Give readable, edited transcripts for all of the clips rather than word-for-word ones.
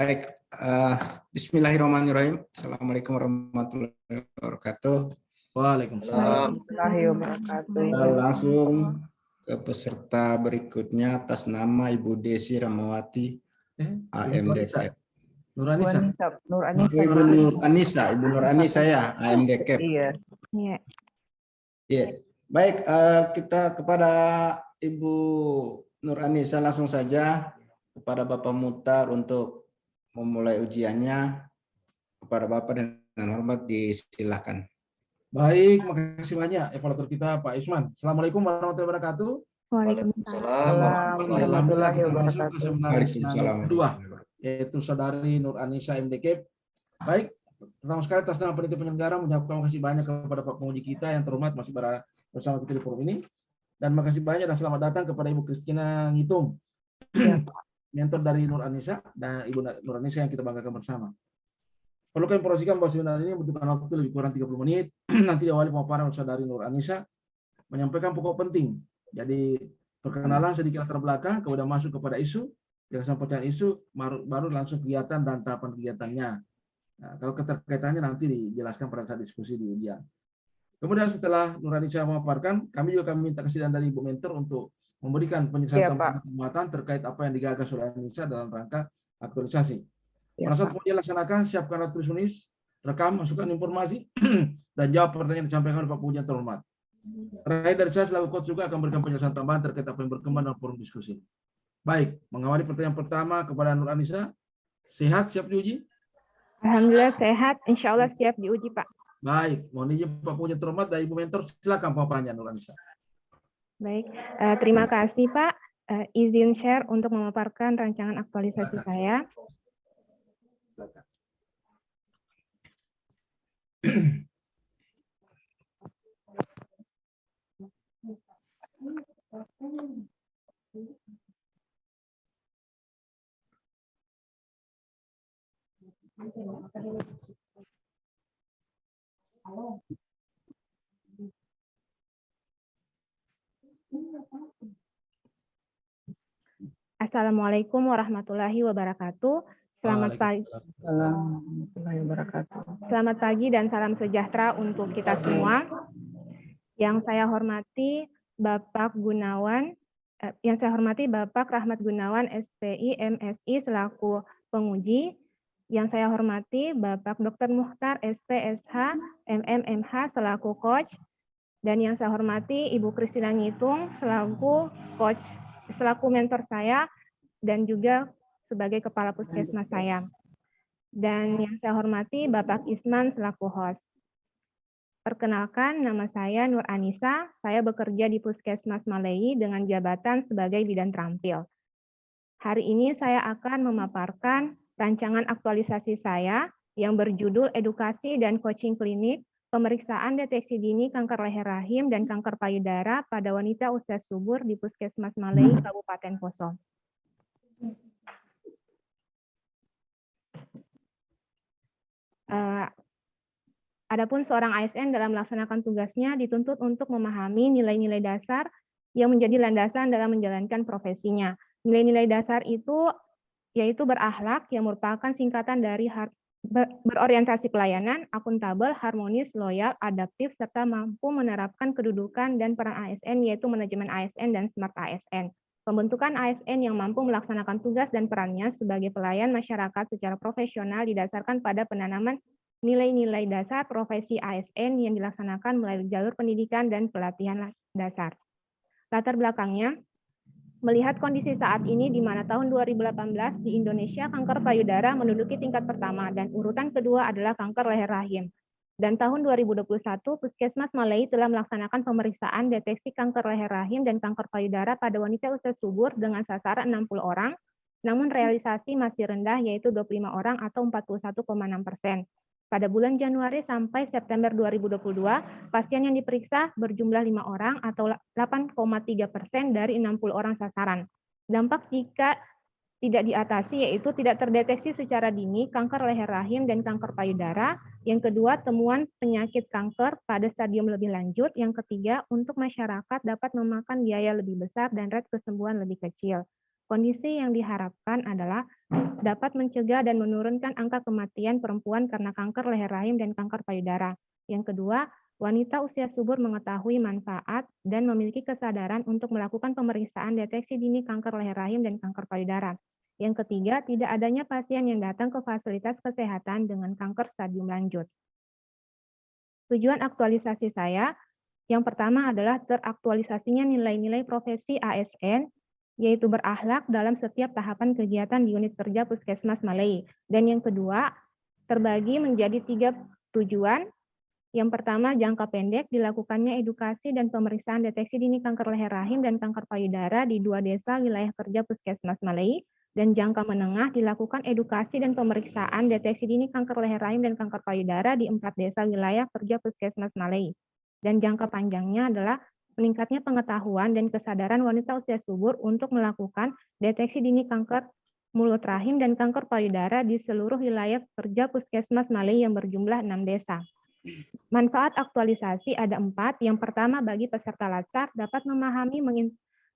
Baik, Bismillahirrahmanirrahim. Assalamualaikum warahmatullahi wabarakatuh. Waalaikumsalam. Kita langsung ke peserta berikutnya atas nama Ibu Desi Ramawati, AMD-CAP. Nur Anissa. Ibu Nur Anissa ya, AMD-CAP. Iya. Iya. Baik, kita kepada Ibu Nur Anissa langsung saja kepada Bapak Muhtar untuk memulai ujiannya. Kepada Bapak dengan hormat disilahkan. Baik, makasih banyak evaluator kita Pak Isman. Assalamualaikum warahmatullahi wabarakatuh. Waalaikumsalam Alhamdulillah kita masuk ke seminar yang kedua, yaitu saudari Nur Anissa MDCAP. Baik, pertama sekali atas nama panitia penyelenggara mengucapkan terima kasih banyak kepada Pak penguji kita yang terhormat masih bersama kita di forum ini. Dan makasih banyak dan selamat datang kepada Ibu Christina Ngitung, mentor dari Nur Anissa dan Ibu Nur Anissa yang kita banggakan bersama. Perlu kami informasikan bahwa seminar ini membutuhkan waktu lebih kurang 30 menit. Nanti diawali pemaparan saudari Nur Anissa menyampaikan pokok penting. Jadi perkenalan sedikit latar belakang, kemudian masuk kepada isu, yang sampaikan isu, baru langsung kegiatan dan tahapan kegiatannya. Nah, kalau keterkaitannya nanti dijelaskan pada saat diskusi di ujian. Kemudian setelah Nur Anissa memaparkan, kami juga minta kesediaan dari Ibu Mentor untuk memberikan penjelasan penguatan terkait apa yang digagas oleh Anissa dalam rangka aktualisasi. Pada saat kemudian laksanakan, siapkan alat tulis menulis, rekam, masukkan informasi, dan jawab pertanyaan yang disampaikan oleh Pak Penguji yang terhormat. Terakhir dari saya selaku coach juga akan memberikan penjelasan tambahan terkait apa yang berkembang dalam forum diskusi. Baik, mengawali pertanyaan pertama kepada Nur Anissa. Sehat, siap diuji? Alhamdulillah sehat, insya Allah siap diuji Pak. Baik, mohon izin Pak Penguji yang terhormat dan Ibu Mentor, silakan paparannya Nur Anissa. Baik, terima kasih Pak. Izin share untuk memaparkan rancangan aktualisasi saya. Assalamualaikum warahmatullahi wabarakatuh. Selamat pagi. Selamat pagi dan salam sejahtera untuk kita semua. Yang saya hormati Bapak Rahmat Gunawan, SPI, MSI selaku penguji. Yang saya hormati Bapak Dr. Muhtar, SPSH, MMMH selaku coach. Dan yang saya hormati Ibu Christina Ngitung selaku coach, selaku mentor saya dan juga sebagai kepala puskesmas saya. Dan yang saya hormati Bapak Isman selaku host. Perkenalkan, nama saya Nur Anissa, saya bekerja di Puskesmas Malei dengan jabatan sebagai bidan terampil. Hari ini saya akan memaparkan rancangan aktualisasi saya yang berjudul Edukasi dan Coaching Klinik, Pemeriksaan Deteksi Dini Kanker Leher Rahim dan Kanker Payudara pada Wanita Usia Subur di Puskesmas Malei, Kabupaten Poso. Adapun seorang ASN dalam melaksanakan tugasnya dituntut untuk memahami nilai-nilai dasar yang menjadi landasan dalam menjalankan profesinya. Nilai-nilai dasar itu yaitu berakhlak yang merupakan singkatan dari berorientasi pelayanan, akuntabel, harmonis, loyal, adaptif, serta mampu menerapkan kedudukan dan peran ASN yaitu manajemen ASN dan smart ASN. Pembentukan ASN yang mampu melaksanakan tugas dan perannya sebagai pelayan masyarakat secara profesional didasarkan pada penanaman nilai-nilai dasar profesi ASN yang dilaksanakan melalui jalur pendidikan dan pelatihan dasar. Latar belakangnya, melihat kondisi saat ini di mana tahun 2018 di Indonesia kanker payudara menduduki tingkat pertama dan urutan kedua adalah kanker leher rahim. Dan tahun 2021, Puskesmas Malei telah melaksanakan pemeriksaan deteksi kanker leher rahim dan kanker payudara pada wanita usia subur dengan sasaran 60 orang, namun realisasi masih rendah yaitu 25 orang atau 41,6%. Pada bulan Januari sampai September 2022, pasien yang diperiksa berjumlah 5 orang atau 8,3% dari 60 orang sasaran. Dampak jika tidak diatasi yaitu tidak terdeteksi secara dini kanker leher rahim dan kanker payudara. Yang kedua, temuan penyakit kanker pada stadium lebih lanjut. Yang ketiga, untuk masyarakat dapat memakan biaya lebih besar dan rate kesembuhan lebih kecil. Kondisi yang diharapkan adalah dapat mencegah dan menurunkan angka kematian perempuan karena kanker leher rahim dan kanker payudara. Yang kedua, wanita usia subur mengetahui manfaat dan memiliki kesadaran untuk melakukan pemeriksaan deteksi dini kanker leher rahim dan kanker payudara. Yang ketiga, tidak adanya pasien yang datang ke fasilitas kesehatan dengan kanker stadium lanjut. Tujuan aktualisasi saya, yang pertama adalah teraktualisasinya nilai-nilai profesi ASN, yaitu berakhlak dalam setiap tahapan kegiatan di unit kerja Puskesmas Malai. Dan yang kedua, terbagi menjadi 3 tujuan. Yang pertama, jangka pendek dilakukannya edukasi dan pemeriksaan deteksi dini kanker leher rahim dan kanker payudara di 2 desa wilayah kerja Puskesmas Malai. Dan jangka menengah dilakukan edukasi dan pemeriksaan deteksi dini kanker leher rahim dan kanker payudara di 4 desa wilayah kerja Puskesmas Malai. Dan jangka panjangnya adalah meningkatnya pengetahuan dan kesadaran wanita usia subur untuk melakukan deteksi dini kanker mulut rahim dan kanker payudara di seluruh wilayah kerja Puskesmas Malai yang berjumlah 6 desa. Manfaat aktualisasi ada 4. Yang pertama, bagi peserta latsar dapat memahami,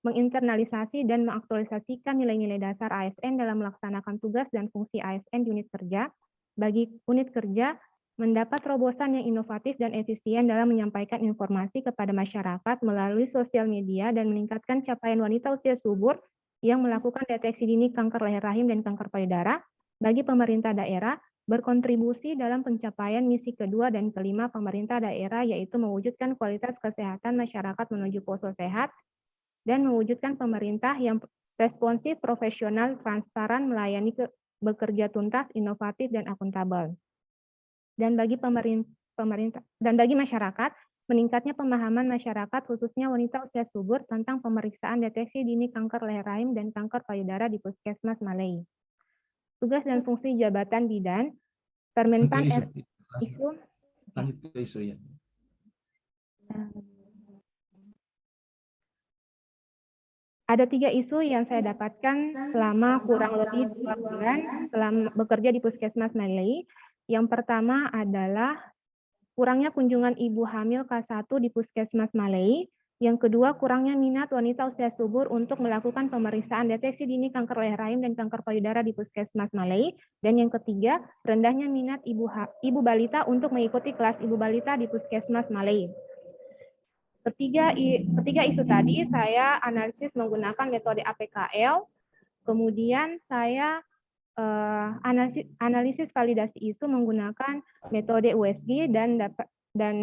menginternalisasi dan mengaktualisasikan nilai-nilai dasar ASN dalam melaksanakan tugas dan fungsi ASN di unit kerja. Bagi unit kerja, mendapat terobosan yang inovatif dan efisien dalam menyampaikan informasi kepada masyarakat melalui sosial media dan meningkatkan capaian wanita usia subur yang melakukan deteksi dini kanker leher rahim dan kanker payudara. Bagi pemerintah daerah, berkontribusi dalam pencapaian misi kedua dan kelima pemerintah daerah, yaitu mewujudkan kualitas kesehatan masyarakat menuju poso sehat, dan mewujudkan pemerintah yang responsif, profesional, transparan, melayani bekerja tuntas, inovatif, dan akuntabel. Dan bagi pemerintah dan bagi masyarakat, meningkatnya pemahaman masyarakat khususnya wanita usia subur tentang pemeriksaan deteksi dini kanker leher rahim dan kanker payudara di Puskesmas Malai. Tugas dan fungsi jabatan bidan, Permenpan isu. Lanjut ke isu ya. Ada 3 isu yang saya dapatkan selama kurang lebih 2 bulan selama bekerja di Puskesmas Malai. Yang pertama adalah kurangnya kunjungan ibu hamil K1 di Puskesmas Malai. Yang kedua, kurangnya minat wanita usia subur untuk melakukan pemeriksaan deteksi dini kanker leher rahim dan kanker payudara di Puskesmas Malai. Dan yang ketiga, rendahnya minat ibu balita untuk mengikuti kelas ibu balita di Puskesmas Malai. Ketiga isu tadi saya analisis menggunakan metode APKL, kemudian saya analisis validasi isu menggunakan metode USG dan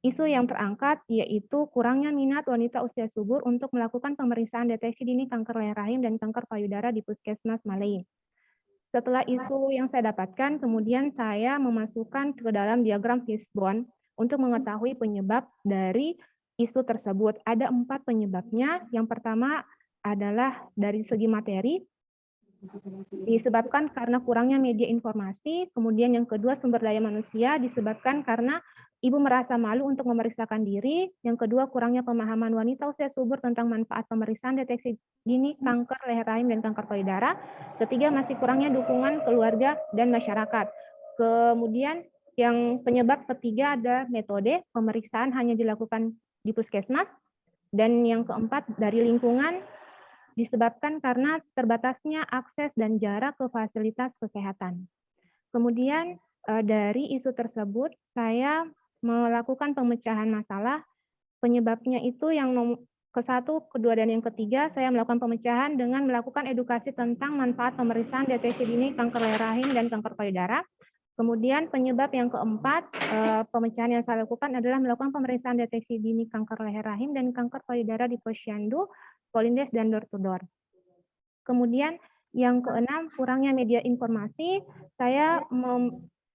isu yang terangkat yaitu kurangnya minat wanita usia subur untuk melakukan pemeriksaan deteksi dini kanker leher rahim dan kanker payudara di Puskesmas Malai. Setelah isu yang saya dapatkan, kemudian saya memasukkan ke dalam diagram fishbone untuk mengetahui penyebab dari isu tersebut. Ada 4 penyebabnya. Yang pertama adalah dari segi materi, disebabkan karena kurangnya media informasi. Kemudian yang kedua, sumber daya manusia, disebabkan karena ibu merasa malu untuk memeriksakan diri. Yang kedua, kurangnya pemahaman wanita usia subur tentang manfaat pemeriksaan deteksi dini kanker leher rahim dan kanker payudara. Ketiga, masih kurangnya dukungan keluarga dan masyarakat. Kemudian yang penyebab ketiga ada metode pemeriksaan hanya dilakukan di puskesmas. Dan yang keempat, dari lingkungan, disebabkan karena terbatasnya akses dan jarak ke fasilitas kesehatan. Kemudian dari isu tersebut saya melakukan pemecahan masalah. Penyebabnya itu yang ke-1, kedua, dan yang ketiga saya melakukan pemecahan dengan melakukan edukasi tentang manfaat pemeriksaan deteksi dini kanker leher rahim dan kanker payudara. Kemudian penyebab yang keempat, pemecahan yang saya lakukan adalah melakukan pemeriksaan deteksi dini kanker leher rahim dan kanker payudara di posyandu, Polindes, dan door to door. Kemudian yang keenam, kurangnya media informasi. Saya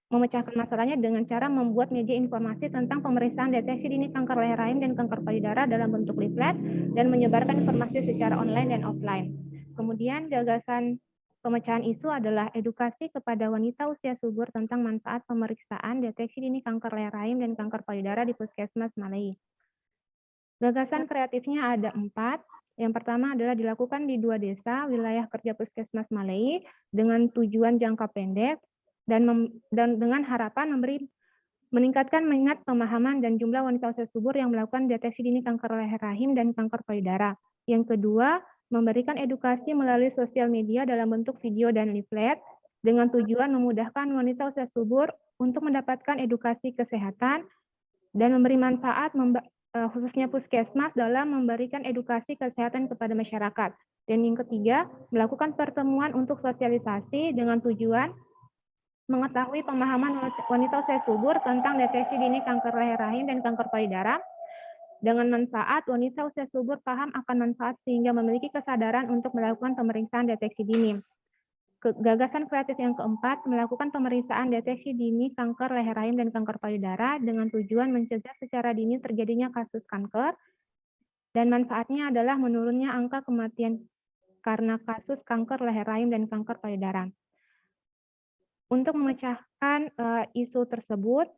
memecahkan masalahnya dengan cara membuat media informasi tentang pemeriksaan deteksi dini kanker leher rahim dan kanker payudara dalam bentuk leaflet dan menyebarkan informasi secara online dan offline. Kemudian gagasan pemecahan isu adalah edukasi kepada wanita usia subur tentang manfaat pemeriksaan deteksi dini kanker leher rahim dan kanker payudara di Puskesmas Malai. Gagasan kreatifnya ada 4. Yang pertama adalah dilakukan di 2 desa wilayah kerja Puskesmas Malai dengan tujuan jangka pendek dan dengan harapan meningkatkan minat, pemahaman, dan jumlah wanita usia subur yang melakukan deteksi dini kanker leher rahim dan kanker payudara. Yang kedua, memberikan edukasi melalui sosial media dalam bentuk video dan leaflet, dengan tujuan memudahkan wanita usia subur untuk mendapatkan edukasi kesehatan dan memberi manfaat khususnya puskesmas dalam memberikan edukasi kesehatan kepada masyarakat. Dan yang ketiga, melakukan pertemuan untuk sosialisasi dengan tujuan mengetahui pemahaman wanita usia subur tentang deteksi dini kanker leher rahim dan kanker payudara. Dengan manfaat, wanita usia subur paham akan manfaat sehingga memiliki kesadaran untuk melakukan pemeriksaan deteksi dini. Gagasan kreatif yang keempat, melakukan pemeriksaan deteksi dini kanker leher rahim dan kanker payudara dengan tujuan mencegah secara dini terjadinya kasus kanker, dan manfaatnya adalah menurunnya angka kematian karena kasus kanker leher rahim dan kanker payudara. Untuk memecahkan isu tersebut,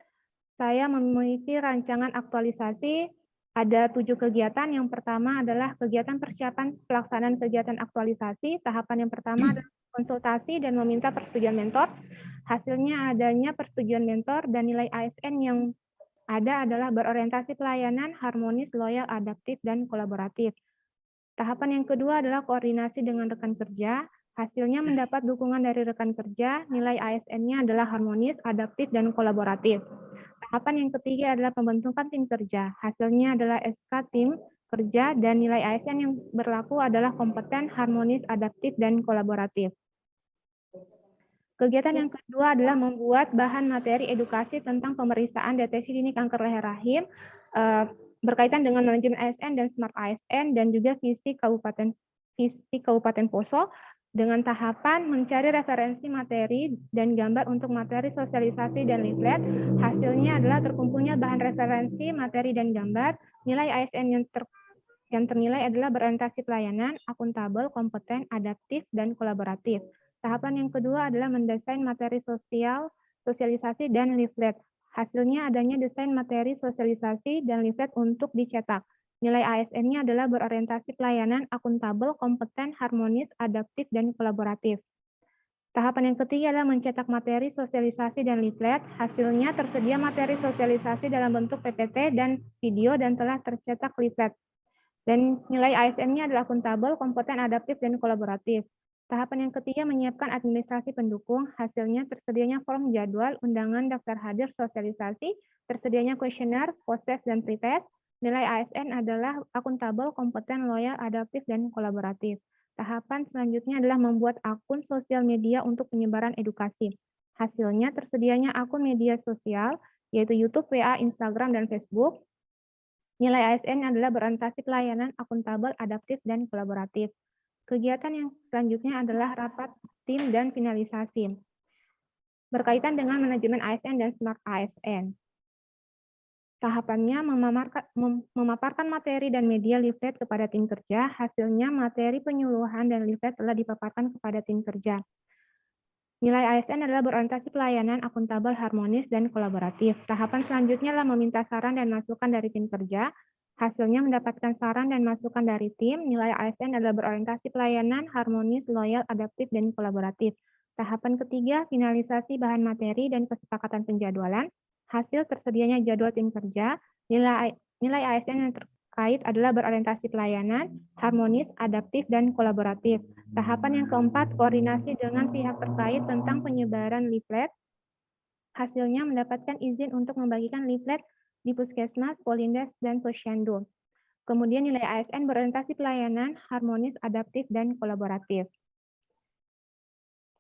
saya memiliki rancangan aktualisasi. Ada 7 kegiatan. Yang pertama adalah kegiatan persiapan pelaksanaan kegiatan aktualisasi. Tahapan yang pertama adalah konsultasi dan meminta persetujuan mentor. Hasilnya adanya persetujuan mentor dan nilai ASN yang ada adalah berorientasi pelayanan, harmonis, loyal, adaptif, dan kolaboratif. Tahapan yang kedua adalah koordinasi dengan rekan kerja. Hasilnya mendapat dukungan dari rekan kerja, nilai ASN-nya adalah harmonis, adaptif, dan kolaboratif. Tahapan yang ketiga adalah pembentukan tim kerja. Hasilnya adalah SK tim kerja dan nilai ASN yang berlaku adalah kompeten, harmonis, adaptif, dan kolaboratif. Kegiatan yang kedua adalah membuat bahan materi edukasi tentang pemeriksaan deteksi dini kanker leher rahim berkaitan dengan manajemen ASN dan Smart ASN dan juga visi Kabupaten Poso dengan tahapan mencari referensi materi dan gambar untuk materi sosialisasi dan leaflet. Hasilnya adalah terkumpulnya bahan referensi, materi, dan gambar. Nilai ASN yang ternilai adalah berorientasi pelayanan, akuntabel, kompeten, adaptif, dan kolaboratif. Tahapan yang kedua adalah mendesain materi sosialisasi, dan leaflet. Hasilnya adanya desain materi sosialisasi dan leaflet untuk dicetak. Nilai ASN-nya adalah berorientasi pelayanan, akuntabel, kompeten, harmonis, adaptif, dan kolaboratif. Tahapan yang ketiga adalah mencetak materi sosialisasi dan leaflet. Hasilnya tersedia materi sosialisasi dalam bentuk PPT dan video dan telah tercetak leaflet. Dan nilai ASN-nya adalah akuntabel, kompeten, adaptif, dan kolaboratif. Tahapan yang ketiga menyiapkan administrasi pendukung. Hasilnya tersedianya form jadwal, undangan, daftar hadir, sosialisasi, tersedianya kuesioner, post-test, dan pretest. Nilai ASN adalah akuntabel, kompeten, loyal, adaptif, dan kolaboratif. Tahapan selanjutnya adalah membuat akun sosial media untuk penyebaran edukasi. Hasilnya tersedianya akun media sosial, yaitu YouTube, WA, Instagram, dan Facebook. Nilai ASN adalah berorientasi pelayanan, akuntabel, adaptif, dan kolaboratif. Kegiatan yang selanjutnya adalah rapat tim dan finalisasi. Berkaitan dengan manajemen ASN dan Smart ASN. Tahapannya memaparkan materi dan media leaflet kepada tim kerja. Hasilnya materi penyuluhan dan leaflet telah dipaparkan kepada tim kerja. Nilai ASN adalah berorientasi pelayanan, akuntabel, harmonis, dan kolaboratif. Tahapan selanjutnya adalah meminta saran dan masukan dari tim kerja. Hasilnya mendapatkan saran dan masukan dari tim. Nilai ASN adalah berorientasi pelayanan, harmonis, loyal, adaptif, dan kolaboratif. Tahapan ketiga, finalisasi bahan materi dan kesepakatan penjadwalan. Hasil tersedianya jadwal tim kerja. Nilai ASN yang terkait adalah berorientasi pelayanan, harmonis, adaptif, dan kolaboratif. Tahapan yang keempat, koordinasi dengan pihak terkait tentang penyebaran leaflet. Hasilnya mendapatkan izin untuk membagikan leaflet di Puskesmas, Polindes, dan Posyandu. Kemudian nilai ASN berorientasi pelayanan, harmonis, adaptif, dan kolaboratif.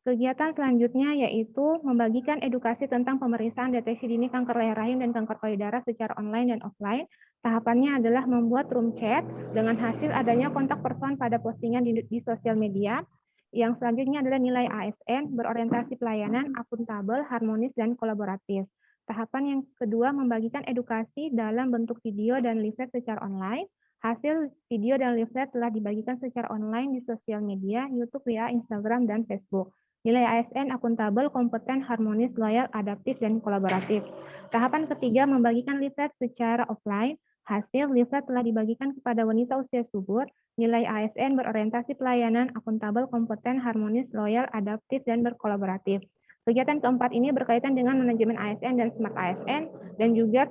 Kegiatan selanjutnya yaitu membagikan edukasi tentang pemeriksaan deteksi dini kanker leher rahim dan kanker payudara secara online dan offline. Tahapannya adalah membuat room chat dengan hasil adanya kontak person pada postingan di sosial media. Yang selanjutnya adalah nilai ASN, berorientasi pelayanan, akuntabel, harmonis, dan kolaboratif. Tahapan yang kedua membagikan edukasi dalam bentuk video dan leaflet secara online. Hasil video dan leaflet telah dibagikan secara online di sosial media, YouTube, WA, Instagram, dan Facebook. Nilai ASN akuntabel, kompeten, harmonis, loyal, adaptif, dan kolaboratif. Tahapan ketiga membagikan leaflet secara offline. Hasil leaflet telah dibagikan kepada wanita usia subur. Nilai ASN berorientasi pelayanan, akuntabel, kompeten, harmonis, loyal, adaptif, dan berkolaboratif. Kegiatan keempat ini berkaitan dengan manajemen ASN dan Smart ASN dan juga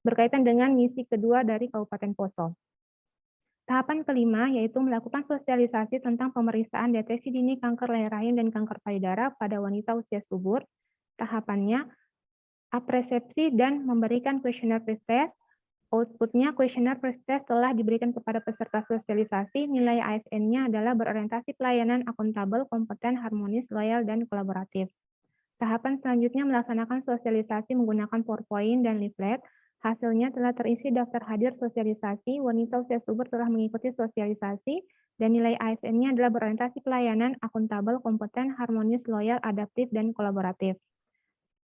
berkaitan dengan misi kedua dari Kabupaten Poso. Tahapan kelima yaitu melakukan sosialisasi tentang pemeriksaan deteksi dini kanker leher rahim dan kanker payudara pada wanita usia subur. Tahapannya apresepsi dan memberikan kuesioner pretest. Outputnya kuesioner pretest telah diberikan kepada peserta sosialisasi. Nilai ASN-nya adalah berorientasi pelayanan akuntabel, kompeten, harmonis, loyal, dan kolaboratif. Tahapan selanjutnya melaksanakan sosialisasi menggunakan PowerPoint dan leaflet. Hasilnya telah terisi daftar hadir sosialisasi. Wanita usia subur telah mengikuti sosialisasi dan nilai ASN-nya adalah berorientasi pelayanan akuntabel, kompeten, harmonis, loyal, adaptif, dan kolaboratif.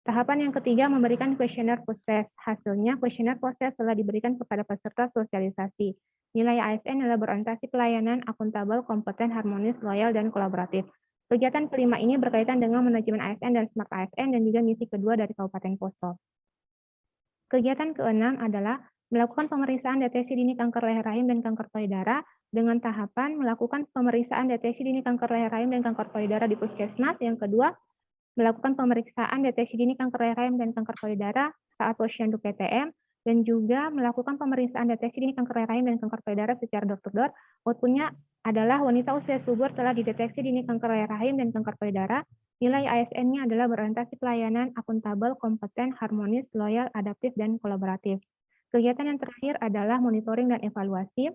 Tahapan yang ketiga memberikan kuesioner post-test. Hasilnya kuesioner post-test telah diberikan kepada peserta sosialisasi. Nilai ASN adalah berorientasi pelayanan akuntabel, kompeten, harmonis, loyal, dan kolaboratif. Kegiatan kelima ini berkaitan dengan manajemen ASN dan Smart ASN dan juga misi kedua dari Kabupaten Poso. Kegiatan keenam adalah melakukan pemeriksaan deteksi dini kanker leher rahim dan kanker payudara dengan tahapan melakukan pemeriksaan deteksi dini kanker leher rahim dan kanker payudara di Puskesmas. Yang kedua, melakukan pemeriksaan deteksi dini kanker leher rahim dan kanker payudara saat posyandu PTM, dan juga melakukan pemeriksaan deteksi dini kanker leher rahim dan kanker payudara secara door-to-door. Outputnya adalah wanita usia subur telah dideteksi dini kanker leher rahim dan kanker payudara. Nilai ASN-nya adalah berorientasi pelayanan akuntabel, kompeten, harmonis, loyal, adaptif, dan kolaboratif. Kegiatan yang terakhir adalah monitoring dan evaluasi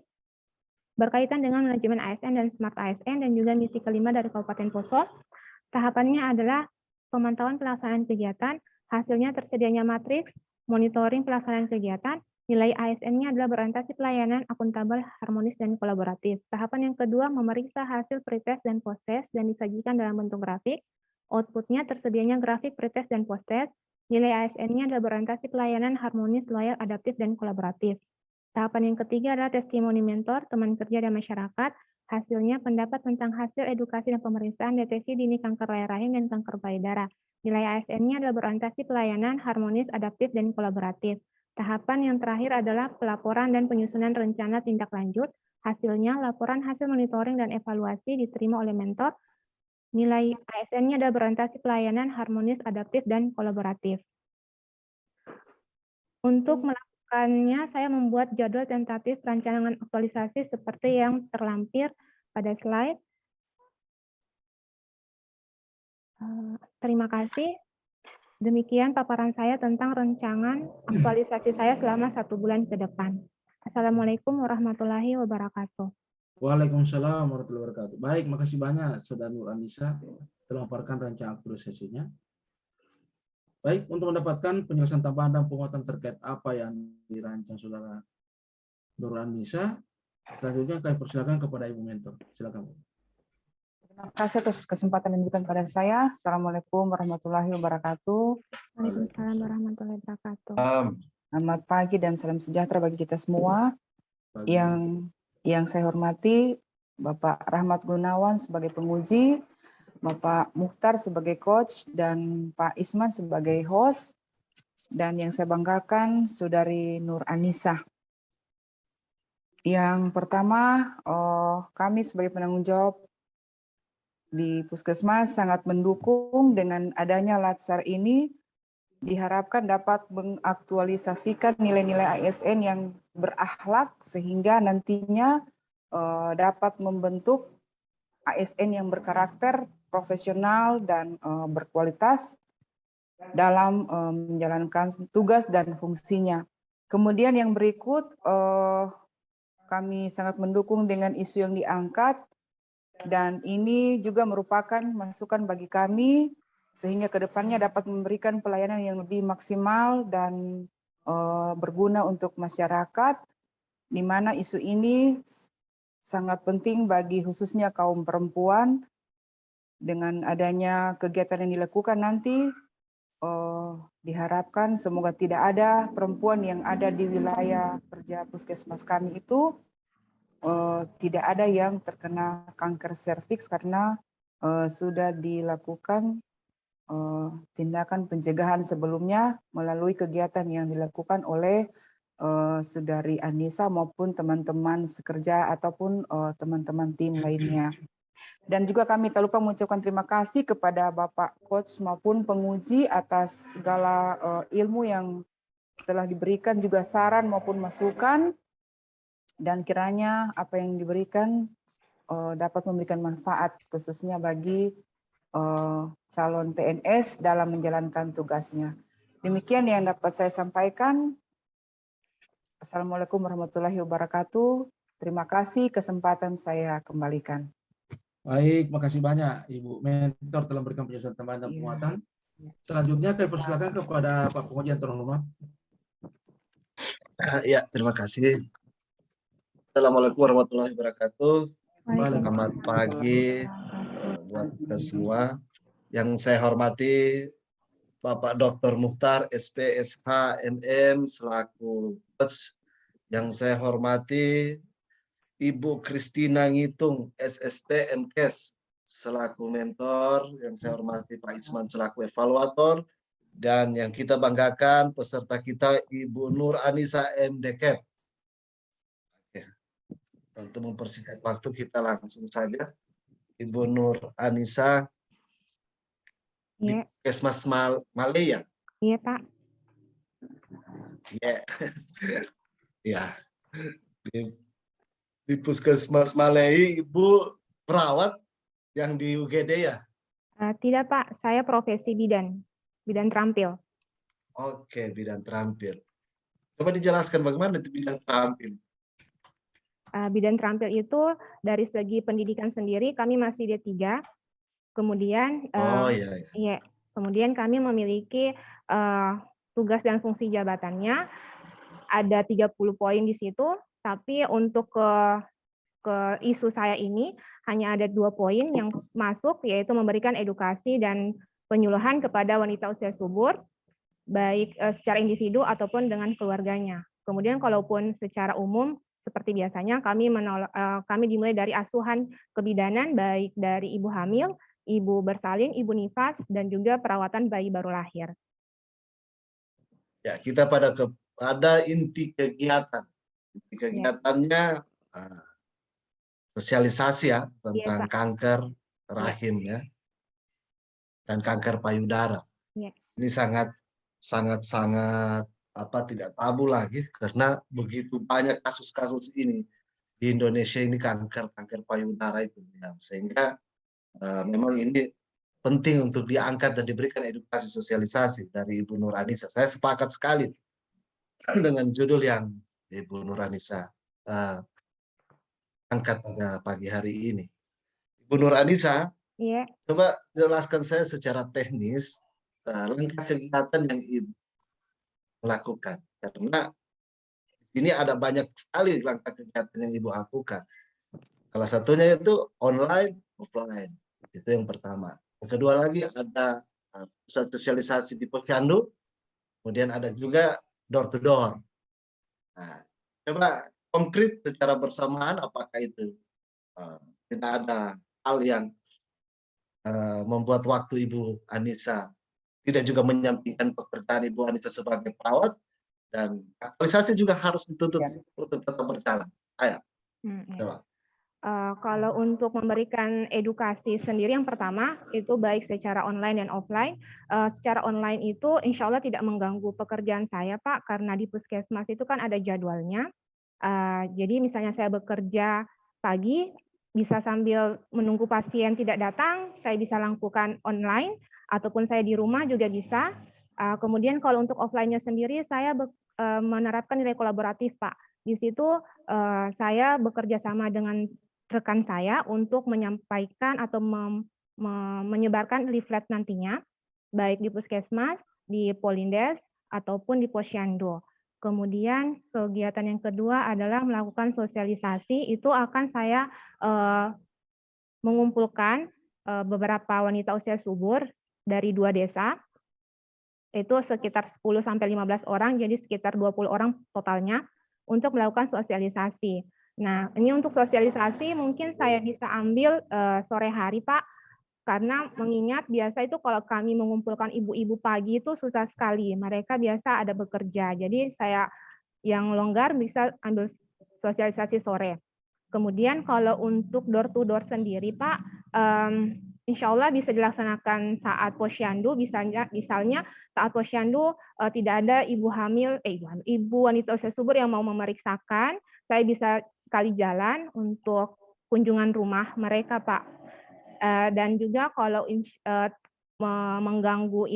berkaitan dengan manajemen ASN dan Smart ASN dan juga misi kelima dari Kabupaten Poso. Tahapannya adalah pemantauan pelaksanaan kegiatan, hasilnya tersedianya matriks, monitoring pelaksanaan kegiatan, nilai ASN-nya adalah berorientasi pelayanan, akuntabel, harmonis, dan kolaboratif. Tahapan yang kedua, memeriksa hasil pretest dan post-test dan disajikan dalam bentuk grafik. Outputnya tersedianya grafik pretest dan post-test, nilai ASN-nya adalah berorientasi pelayanan, harmonis, loyal, adaptif, dan kolaboratif. Tahapan yang ketiga adalah testimoni mentor, teman kerja, dan masyarakat. Hasilnya pendapat tentang hasil edukasi dan pemeriksaan deteksi dini kanker leher rahim dan kanker payudara. Nilai ASN-nya adalah berorientasi pelayanan, harmonis, adaptif, dan kolaboratif. Tahapan yang terakhir adalah pelaporan dan penyusunan rencana tindak lanjut. Hasilnya laporan hasil monitoring dan evaluasi diterima oleh mentor. Nilai ASN-nya adalah berorientasi pelayanan, harmonis, adaptif, dan kolaboratif. Untuk melakukannya, saya membuat jadwal tentatif rancangan aktualisasi seperti yang terlampir pada slide. Terima kasih. Demikian paparan saya tentang rancangan aktualisasi saya selama 1 bulan ke depan. Assalamualaikum warahmatullahi wabarakatuh. Waalaikumsalam warahmatullahi wabarakatuh. Baik, makasih banyak Saudara Nur Anissa telah memaparkan rancangan aktualisasinya. Baik, untuk mendapatkan penjelasan tambahan dan penguatan terkait apa yang dirancang Saudara Nur Anissa, selanjutnya kami persilakan kepada Ibu Mentor. Silakan. Terima kasih atas kesempatan yang diberikan pada saya. Assalamualaikum warahmatullahi wabarakatuh. Waalaikumsalam warahmatullahi wabarakatuh. Selamat pagi dan salam sejahtera bagi kita semua. Yang saya hormati Bapak Rahmat Gunawan sebagai penguji, Bapak Mukhtar sebagai coach, dan Pak Isman sebagai host, dan yang saya banggakan Saudari Nur Anissa. Yang pertama, kami sebagai penanggung jawab di Puskesmas sangat mendukung dengan adanya Latsar ini, diharapkan dapat mengaktualisasikan nilai-nilai ASN yang berakhlak sehingga nantinya dapat membentuk ASN yang berkarakter, profesional, dan berkualitas dalam menjalankan tugas dan fungsinya. Kemudian yang berikut, kami sangat mendukung dengan isu yang diangkat, dan ini juga merupakan masukan bagi kami sehingga kedepannya dapat memberikan pelayanan yang lebih maksimal dan berguna untuk masyarakat, di mana isu ini sangat penting bagi khususnya kaum perempuan. Dengan adanya kegiatan yang dilakukan nanti, diharapkan semoga tidak ada perempuan yang ada di wilayah kerja Puskesmas kami itu tidak ada yang terkena kanker serviks karena sudah dilakukan tindakan pencegahan sebelumnya melalui kegiatan yang dilakukan oleh Saudari Anissa maupun teman-teman sekerja ataupun teman-teman tim lainnya. Dan juga kami tak lupa mengucapkan terima kasih kepada Bapak Coach maupun penguji atas segala ilmu yang telah diberikan, juga saran maupun masukan. dan kiranya apa yang diberikan dapat memberikan manfaat khususnya bagi calon PNS dalam menjalankan tugasnya. Demikian yang dapat saya sampaikan. Assalamualaikum warahmatullahi wabarakatuh. Terima kasih kesempatan saya kembalikan. Baik, makasih banyak Ibu Mentor telah memberikan penjelasan tambahan dan penguatan. Selanjutnya kami persilakan kepada Pak Penguji yang terhormat. Ya, terima kasih. Assalamualaikum warahmatullahi wabarakatuh. Selamat pagi buat kita semua. Yang saya hormati Bapak Dr. Mukhtar, SPSH, MM, selaku coach. Yang saya hormati Ibu Kristina Ngitung, SST, MKes, selaku mentor. Yang saya hormati Pak Isman, selaku evaluator. Dan yang kita banggakan, peserta kita Ibu Nur Anissa, MDK. Untuk mempersingkat waktu, kita langsung saja. Ibu Nur Anissa, di Puskesmas Malaya. Iya, Pak. Ya, ya. Di Puskesmas Malaya, Ibu perawat yang di UGD ya? Tidak, Pak. Saya profesi bidan terampil. Oke, bidan terampil. Coba dijelaskan bagaimana itu bidan terampil. Bidan terampil itu dari segi pendidikan sendiri kami masih D3. Kemudian kemudian kami memiliki tugas dan fungsi jabatannya ada 30 poin di situ, tapi untuk ke isu saya ini hanya ada 2 poin yang masuk, yaitu memberikan edukasi dan penyuluhan kepada wanita usia subur baik secara individu ataupun dengan keluarganya. Kemudian kalaupun secara umum seperti biasanya kami dimulai dari asuhan kebidanan baik dari ibu hamil, ibu bersalin, ibu nifas, dan juga perawatan bayi baru lahir. Ya, kita pada inti kegiatan. Inti kegiatannya sosialisasi ya tentang kanker rahim ya dan kanker payudara. Ini sangat tidak tabu lagi karena begitu banyak kasus-kasus ini di Indonesia ini kanker payudara itu ya. Sehingga memang ini penting untuk diangkat dan diberikan edukasi sosialisasi dari Ibu Nur Anissa. Saya sepakat sekali dengan judul yang Ibu Nur Anissa angkat pada pagi hari ini. Ibu Nur Anissa, coba jelaskan saya secara teknis langkah kegiatan yang Ibu lakukan. Karena ini ada banyak sekali langkah kegiatan yang Ibu lakukan. Salah satunya itu online, offline. Itu yang pertama. Yang kedua lagi ada pusat sosialisasi di Posyandu, kemudian ada juga door to door. Nah, coba konkret secara bersamaan apakah itu tidak ada hal yang membuat waktu Ibu Anissa tidak juga menyampingkan pekerjaan Ibu Anissa sebagai perawat, dan aktualisasi juga harus dituntut untuk tetap berjalan. Ayo, coba. Kalau untuk memberikan edukasi sendiri, yang pertama itu baik secara online dan offline. Secara online itu insya Allah tidak mengganggu pekerjaan saya, Pak, karena di puskesmas itu kan ada jadwalnya. Jadi misalnya saya bekerja pagi, bisa sambil menunggu pasien tidak datang, saya bisa lakukan online, ataupun saya di rumah juga bisa. Kemudian kalau untuk offline-nya sendiri, saya menerapkan nilai kolaboratif, Pak. Di situ saya bekerja sama dengan rekan saya untuk menyampaikan atau menyebarkan leaflet nantinya, baik di puskesmas, di Polindes, ataupun di Posyandu. Kemudian kegiatan yang kedua adalah melakukan sosialisasi. Itu akan saya mengumpulkan beberapa wanita usia subur dari 2 desa, itu sekitar 10-15 orang, jadi sekitar 20 orang totalnya, untuk melakukan sosialisasi. Nah, ini untuk sosialisasi mungkin saya bisa ambil sore hari, Pak, karena mengingat biasa itu kalau kami mengumpulkan ibu-ibu pagi itu susah sekali, mereka biasa ada bekerja, jadi saya yang longgar bisa ambil sosialisasi sore. Kemudian kalau untuk door to door sendiri, Pak, insya Allah bisa dilaksanakan saat posyandu, misalnya saat posyandu tidak ada ibu hamil, ibu wanita usia subur yang mau memeriksakan, saya bisa sekali jalan untuk kunjungan rumah mereka, Pak. Dan juga kalau mengganggu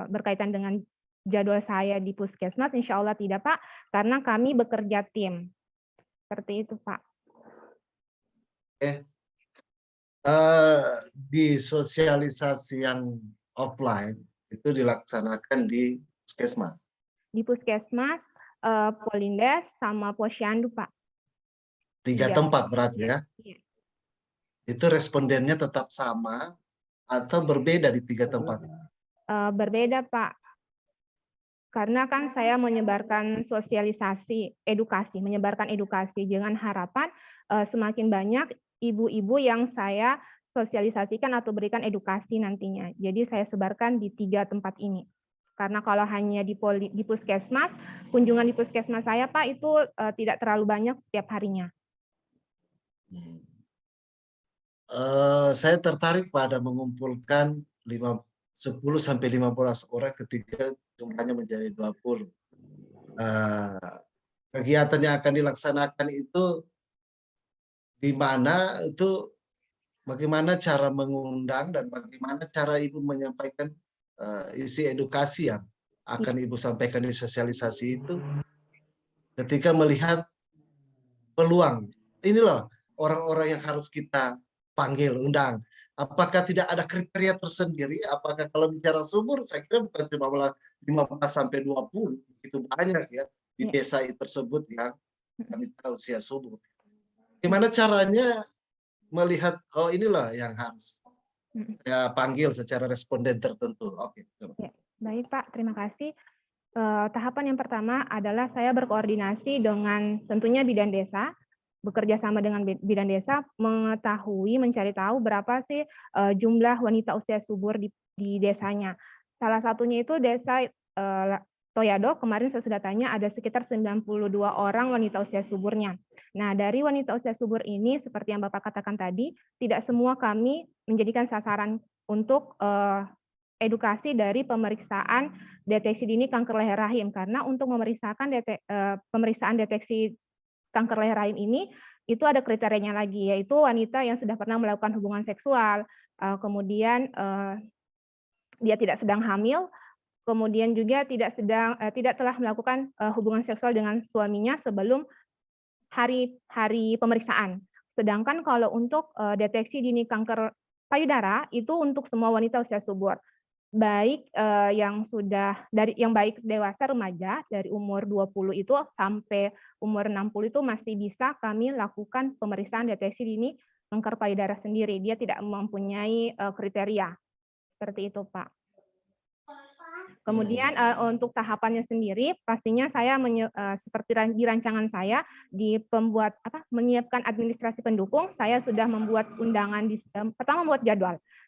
berkaitan dengan jadwal saya di puskesmas, insya Allah tidak, Pak, karena kami bekerja tim. Seperti itu, Pak. Di sosialisasi yang offline itu dilaksanakan di puskesmas. Di puskesmas, Polindes sama Posyandu, Pak. 3 tempat berarti ya? Iya. Itu respondennya tetap sama atau berbeda di 3 tempat? Berbeda, Pak. Karena kan saya menyebarkan sosialisasi, menyebarkan edukasi dengan harapan semakin banyak ibu-ibu yang saya sosialisasikan atau berikan edukasi nantinya. Jadi saya sebarkan di 3 tempat ini. Karena kalau hanya di puskesmas, kunjungan di puskesmas saya, Pak, itu tidak terlalu banyak setiap harinya. Saya tertarik pada mengumpulkan 10-15 orang ketika jumlahnya menjadi 20. Kegiatan yang akan dilaksanakan itu di mana itu, bagaimana cara mengundang dan bagaimana cara Ibu menyampaikan isi edukasi yang akan Ibu sampaikan di sosialisasi itu ketika melihat peluang. Ini loh orang-orang yang harus kita panggil, undang. Apakah tidak ada kriteria tersendiri? Apakah kalau bicara subur, saya kira bukan cuma 15-20, itu banyak ya di desa tersebut yang kami tahu usia subur. Gimana caranya melihat, oh inilah yang harus saya panggil secara responden tertentu. Oke. Ya, baik, Pak, terima kasih. Tahapan yang pertama adalah saya berkoordinasi dengan tentunya bidan desa, bekerja sama dengan bidan desa, mencari tahu berapa sih jumlah wanita usia subur di desanya. Salah satunya itu desa Toyado, kemarin saya sudah tanya ada sekitar 92 orang wanita usia suburnya. Nah, dari wanita usia subur ini, seperti yang Bapak katakan tadi, tidak semua kami menjadikan sasaran untuk edukasi dari pemeriksaan deteksi dini kanker leher rahim. Karena untuk pemeriksaan deteksi kanker leher rahim ini, itu ada kriterianya lagi, yaitu wanita yang sudah pernah melakukan hubungan seksual, kemudian dia tidak sedang hamil, kemudian juga tidak telah melakukan hubungan seksual dengan suaminya sebelum hari pemeriksaan. Sedangkan kalau untuk deteksi dini kanker payudara itu untuk semua wanita usia subur, baik yang baik dewasa remaja dari umur 20 itu sampai umur 60 itu masih bisa kami lakukan pemeriksaan deteksi dini kanker payudara sendiri. Dia tidak mempunyai kriteria. Seperti itu, Pak. Kemudian untuk tahapannya sendiri, pastinya saya seperti di rancangan saya menyiapkan administrasi pendukung. Saya sudah membuat undangan pertama membuat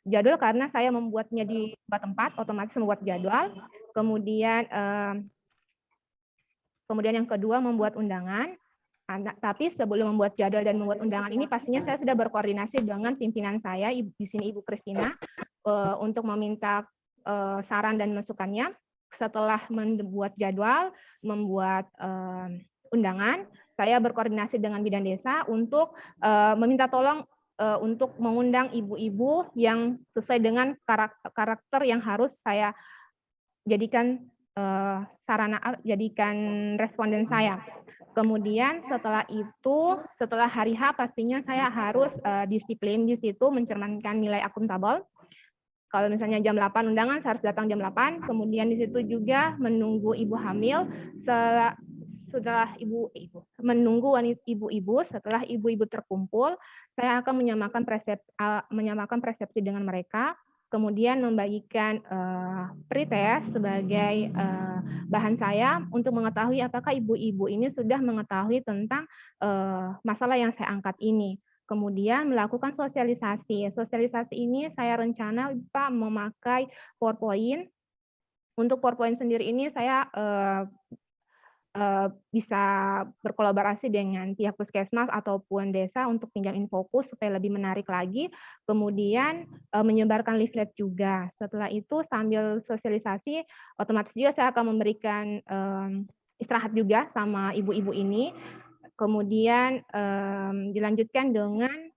jadwal karena saya membuatnya di tempat, otomatis membuat jadwal. Kemudian yang kedua membuat undangan. Tapi sebelum membuat jadwal dan membuat undangan ini, pastinya saya sudah berkoordinasi dengan pimpinan saya di sini, Ibu Kristina, untuk meminta saran dan masukannya. Setelah membuat jadwal, membuat undangan, saya berkoordinasi dengan bidan desa untuk meminta tolong untuk mengundang ibu-ibu yang sesuai dengan karakter yang harus saya jadikan jadikan responden saya. Kemudian setelah hari H pastinya saya harus disiplin di situ, mencerminkan nilai akuntabel. Kalau misalnya jam 8 undangan, saya harus datang jam 8. Kemudian di situ juga menunggu ibu hamil. Setelah menunggu ibu-ibu, setelah ibu-ibu terkumpul, saya akan menyamakan persepsi dengan mereka. Kemudian membagikan pretest sebagai bahan saya untuk mengetahui apakah ibu-ibu ini sudah mengetahui tentang masalah yang saya angkat ini. Kemudian melakukan sosialisasi. Sosialisasi ini saya rencana Pak memakai PowerPoint. Untuk PowerPoint sendiri ini saya bisa berkolaborasi dengan pihak puskesmas ataupun desa untuk pinjam infokus supaya lebih menarik lagi. Kemudian menyebarkan leaflet juga. Setelah itu sambil sosialisasi, otomatis juga saya akan memberikan istirahat juga sama ibu-ibu ini. Kemudian dilanjutkan dengan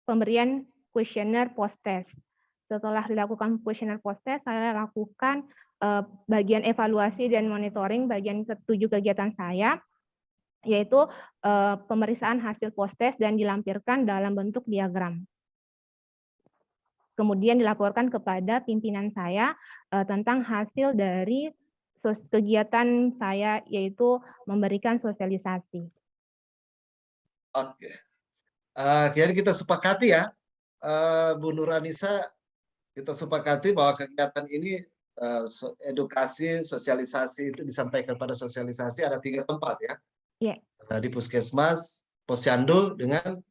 pemberian kuesioner post-test. Setelah dilakukan kuesioner post-test, saya lakukan bagian evaluasi dan monitoring bagian ke-7 kegiatan saya, yaitu pemeriksaan hasil post-test dan dilampirkan dalam bentuk diagram. Kemudian dilaporkan kepada pimpinan saya tentang hasil dari kegiatan saya, yaitu memberikan sosialisasi. Oke. Jadi kita sepakati ya, Bu Nuranisa, kita sepakati bahwa kegiatan ini edukasi, sosialisasi itu disampaikan pada sosialisasi ada 3 tempat ya. Iya. Di Puskesmas, Posyandu, dengan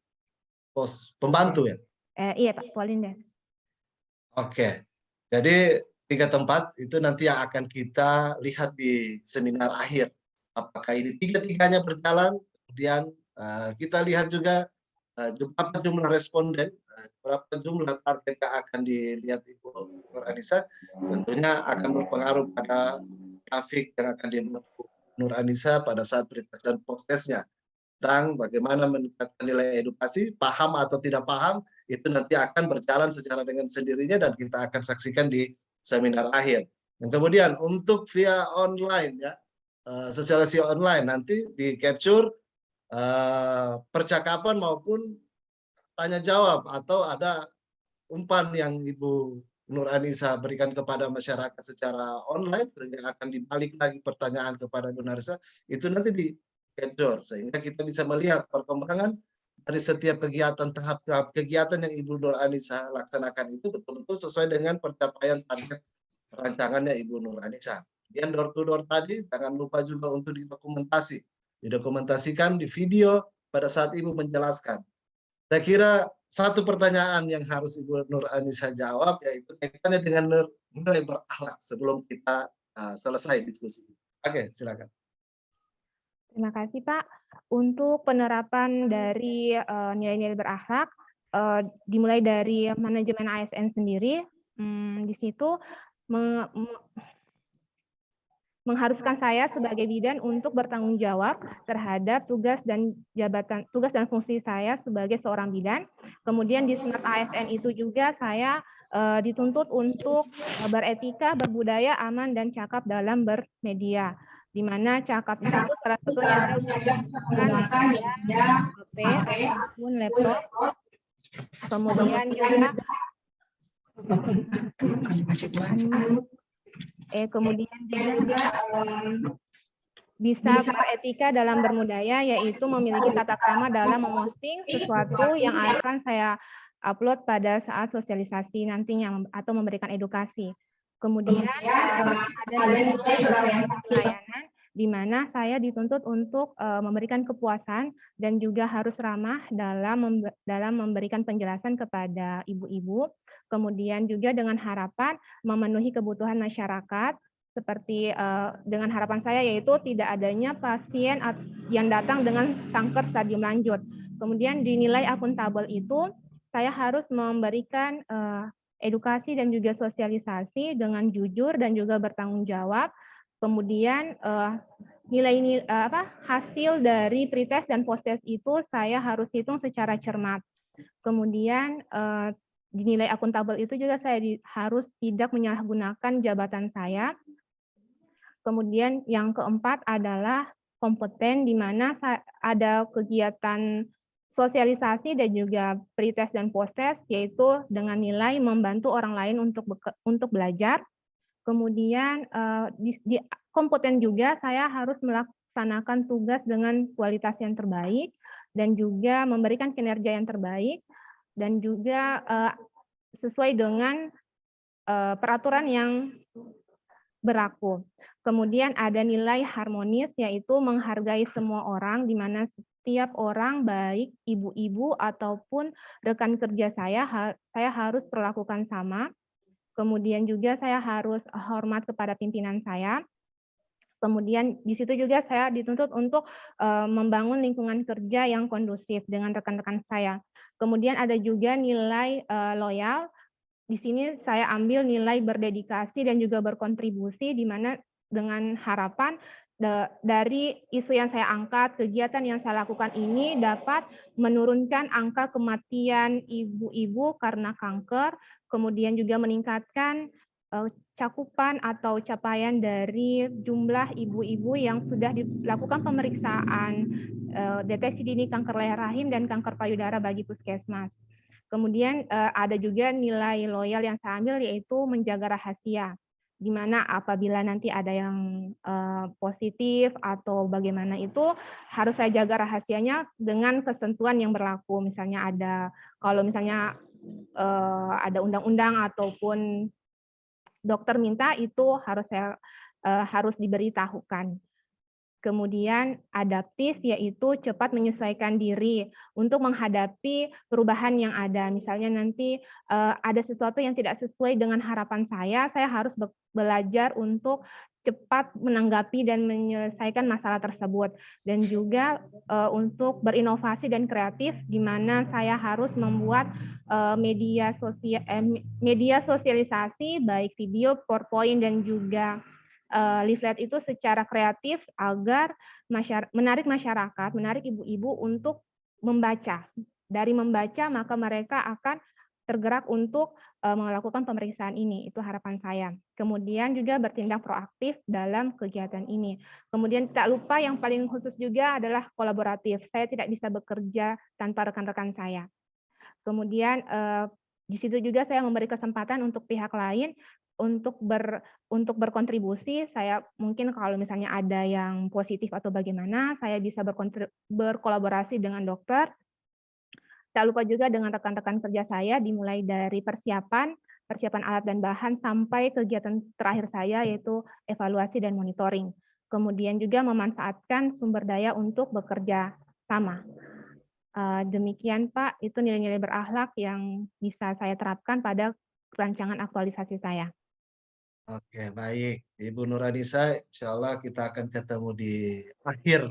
pos pembantu ya. Iya Pak, Polindes. Oke, jadi 3 tempat itu nanti yang akan kita lihat di seminar akhir. Apakah ini 3-tiganya berjalan, kemudian kita lihat juga berapa jumlah responden, berapa jumlah target yang akan dilihat Ibu Nuranisa, tentunya akan berpengaruh pada grafik yang akan dibuat Nuranisa pada saat perintah post-testnya. Tentang bagaimana meningkatkan nilai edukasi, paham atau tidak paham, itu nanti akan berjalan secara dengan sendirinya dan kita akan saksikan di seminar akhir. Dan kemudian untuk via online ya, sosialisasi online nanti di capture percakapan maupun tanya jawab atau ada umpan yang Ibu Nuranisa berikan kepada masyarakat secara online, sehingga akan dibalik lagi pertanyaan kepada Bu Nuranisa, itu nanti di capture sehingga kita bisa melihat perkembangan dari setiap kegiatan, tahap-tahap kegiatan yang Ibu Nuranisa laksanakan itu betul-betul sesuai dengan pencapaian target rancangannya Ibu Nuranisa. Kemudian door to door tadi jangan lupa juga untuk didokumentasikan di video pada saat Ibu menjelaskan. Saya kira satu pertanyaan yang harus Ibu Nuranisa jawab yaitu kaitannya dengan nilai berakhlak sebelum kita selesai diskusi. Oke, silakan. Terima kasih Pak. Untuk penerapan dari nilai-nilai berakhlak, dimulai dari manajemen ASN sendiri, di situ mengharuskan saya sebagai bidan untuk bertanggung jawab terhadap tugas dan fungsi saya sebagai seorang bidan. Kemudian di Smart ASN itu juga saya dituntut untuk beretika, berbudaya, aman, dan cakap dalam bermedia. Di mana cakap itu salah satunya menggunakan HP ataupun laptop. Kemudian juga bisa beretika dalam bermudaya, yaitu memiliki tata krama dalam memosting sesuatu yang akan saya upload pada saat sosialisasi nantinya atau memberikan edukasi. Kemudian ada pelayanan di mana saya dituntut untuk memberikan kepuasan dan juga harus ramah dalam memberikan penjelasan kepada ibu-ibu. Kemudian juga dengan harapan memenuhi kebutuhan masyarakat, seperti dengan harapan saya yaitu tidak adanya pasien yang datang dengan kanker stadium lanjut. Kemudian dinilai akuntabel itu saya harus memberikan edukasi dan juga sosialisasi dengan jujur dan juga bertanggung jawab. Kemudian hasil dari pretest dan posttest itu saya harus hitung secara cermat. Kemudian dinilai akuntabel itu juga saya harus tidak menyalahgunakan jabatan saya. Kemudian yang keempat adalah kompeten, di mana ada kegiatan sosialisasi dan juga pretest dan posttest, yaitu dengan nilai membantu orang lain untuk belajar. Kemudian di kompeten juga saya harus melaksanakan tugas dengan kualitas yang terbaik dan juga memberikan kinerja yang terbaik dan juga sesuai dengan peraturan yang berlaku. Kemudian ada nilai harmonis, yaitu menghargai semua orang, di mana setiap orang, baik ibu-ibu ataupun rekan kerja saya harus perlakukan sama. Kemudian juga saya harus hormat kepada pimpinan saya. Kemudian di situ juga saya dituntut untuk membangun lingkungan kerja yang kondusif dengan rekan-rekan saya. Kemudian ada juga nilai loyal. Di sini saya ambil nilai berdedikasi dan juga berkontribusi, di mana dengan harapan dari isu yang saya angkat, kegiatan yang saya lakukan ini dapat menurunkan angka kematian ibu-ibu karena kanker, kemudian juga meningkatkan cakupan atau capaian dari jumlah ibu-ibu yang sudah dilakukan pemeriksaan deteksi dini kanker leher rahim dan kanker payudara bagi puskesmas. Kemudian ada juga nilai loyal yang saya ambil, yaitu menjaga rahasia, di mana apabila nanti ada yang positif atau bagaimana itu harus saya jaga rahasianya dengan ketentuan yang berlaku. Misalnya kalau misalnya ada undang-undang ataupun dokter minta, itu harus diberitahukan. Kemudian adaptif, yaitu cepat menyesuaikan diri untuk menghadapi perubahan yang ada. Misalnya nanti ada sesuatu yang tidak sesuai dengan harapan saya harus belajar untuk cepat menanggapi dan menyelesaikan masalah tersebut. Dan juga untuk berinovasi dan kreatif, di mana saya harus membuat media sosialisasi, baik video, PowerPoint, dan juga leaflet itu secara kreatif agar menarik masyarakat, menarik ibu-ibu untuk membaca. Dari membaca, maka mereka akan tergerak untuk melakukan pemeriksaan ini. Itu harapan saya. Kemudian juga bertindak proaktif dalam kegiatan ini. Kemudian tak lupa yang paling khusus juga adalah kolaboratif. Saya tidak bisa bekerja tanpa rekan-rekan saya. Kemudian di situ juga saya memberi kesempatan untuk pihak lain untuk berkontribusi. Saya mungkin kalau misalnya ada yang positif atau bagaimana, saya bisa berkolaborasi dengan dokter. Tak lupa juga dengan rekan-rekan kerja saya, dimulai dari persiapan alat dan bahan sampai kegiatan terakhir saya, yaitu evaluasi dan monitoring. Kemudian juga memanfaatkan sumber daya untuk bekerja sama. Demikian Pak, itu nilai-nilai berakhlak yang bisa saya terapkan pada rancangan aktualisasi saya. Oke, baik. Ibu Nuranisa, insya Allah kita akan ketemu di akhir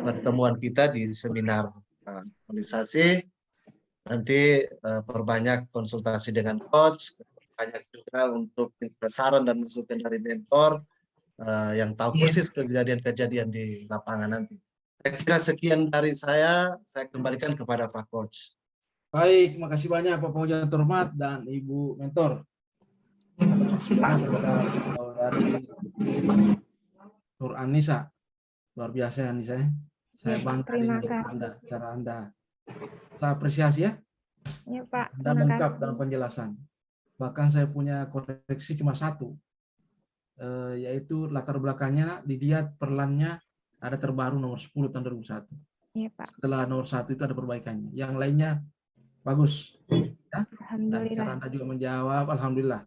pertemuan kita di seminar aktualisasi. Nanti perbanyak konsultasi dengan coach, banyak juga untuk saran dan masukan dari mentor yang tahu persis kejadian-kejadian di lapangan nanti. Saya kira sekian dari saya kembalikan kepada Pak Coach. Baik, makasih banyak Pak Pengujian terhormat dan Ibu Mentor. Dari Nur Anissa, luar biasa Anissa. Saya bangga dengan cara Anda. Saya apresiasi ya. Ya Pak. Anda lengkap dalam penjelasan. Bahkan saya punya koreksi cuma satu, yaitu latar belakangnya dilihat perlannya ada terbaru nomor 10 tahun 2001. Iya Pak. Setelah nomor 1 itu ada perbaikannya. Yang lainnya bagus. Ya? Dan cara Anda juga menjawab, alhamdulillah.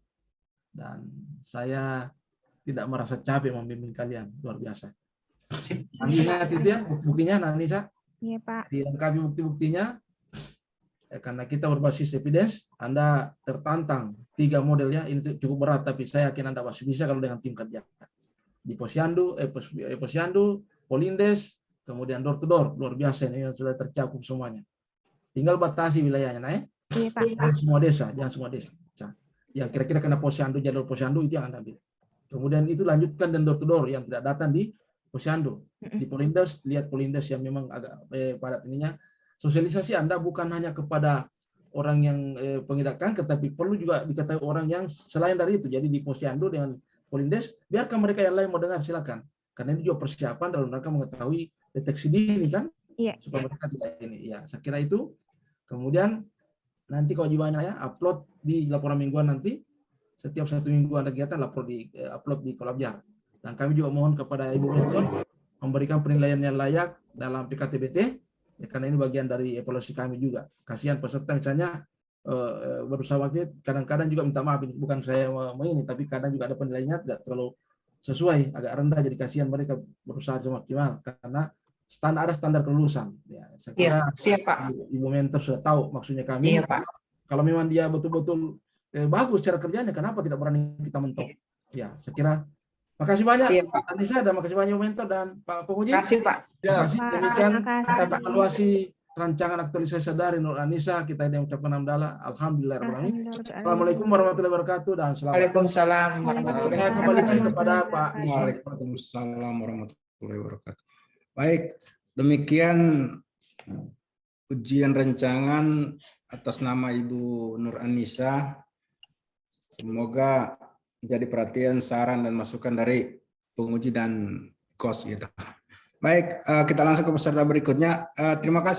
Dan saya tidak merasa capek membimbing kalian, luar biasa. Nanti ingat itu ya, bukti-buktinya Nanisa. Iya Pak. Dilengkapi bukti-buktinya. Karena kita berbasis evidence, Anda tertantang 3 model ya, ini cukup berat, tapi saya yakin Anda masih bisa kalau dengan tim kerja. Di Posyandu, Polindes, kemudian door to door, luar biasa ini sudah tercakup semuanya. Tinggal batasi wilayahnya, nah ya. Iya Pak. Jangan semua desa. Yang kira-kira kena Posyandu, jadwal Posyandu itu yang Anda ambil. Kemudian itu lanjutkan dan door to door yang tidak datang di Posyandu. Di Polindes, lihat Polindes yang memang agak padat ininya. Sosialisasi Anda bukan hanya kepada orang yang pengidap kanker, tapi perlu juga diketahui orang yang selain dari itu. Jadi di Posyandu dengan Polindes, biarkan mereka yang lain mau dengar, silakan. Karena ini juga persiapan dalam rangka mengetahui deteksi dini kan, supaya mereka tidak ini. Ya, saya kira itu. Kemudian nanti kewajibannya ya, upload di laporan mingguan nanti. Setiap 1 minggu ada kegiatan, upload di Kolabjar. Dan kami juga mohon kepada Ibu Mentor memberikan penilaian yang layak dalam PKTBT, ya, karena ini bagian dari evaluasi kami juga. Kasihan peserta misalnya berusaha waktu, kadang-kadang juga minta maaf, bukan saya mau ini, tapi kadang juga ada penilaiannya tidak terlalu sesuai, agak rendah, jadi kasihan mereka berusaha semaksimal karena ada standar kelulusan. Ya, saya kira Ibu Mentor sudah tahu maksudnya kami. Iya, Pak. Kalau memang dia betul-betul bagus cara kerjanya, kenapa tidak berani kita mentok? Ya, saya kira. Makasih banyak Anissa, dan makasih banyak Mentor dan Pak Penguji. Makasih Pak. Terima kasih. Demikian evaluasi rancangan aktualisasi dari Nur Anissa, kita yang mengucapkan hamdalah. Alhamdulillah. Assalamualaikum warahmatullahi wabarakatuh dan selamat. Waalaikumsalam warahmatullahi wabarakatuh. Saya kembalikan kepada Pak. Waalaikumsalam warahmatullahi wabarakatuh. warahmatullahi wabarakatuh. Baik, demikian ujian rancangan atas nama Ibu Nur Anissa. Semoga menjadi perhatian, saran, dan masukan dari penguji dan kos gitu. Baik, kita langsung ke peserta berikutnya. Terima kasih.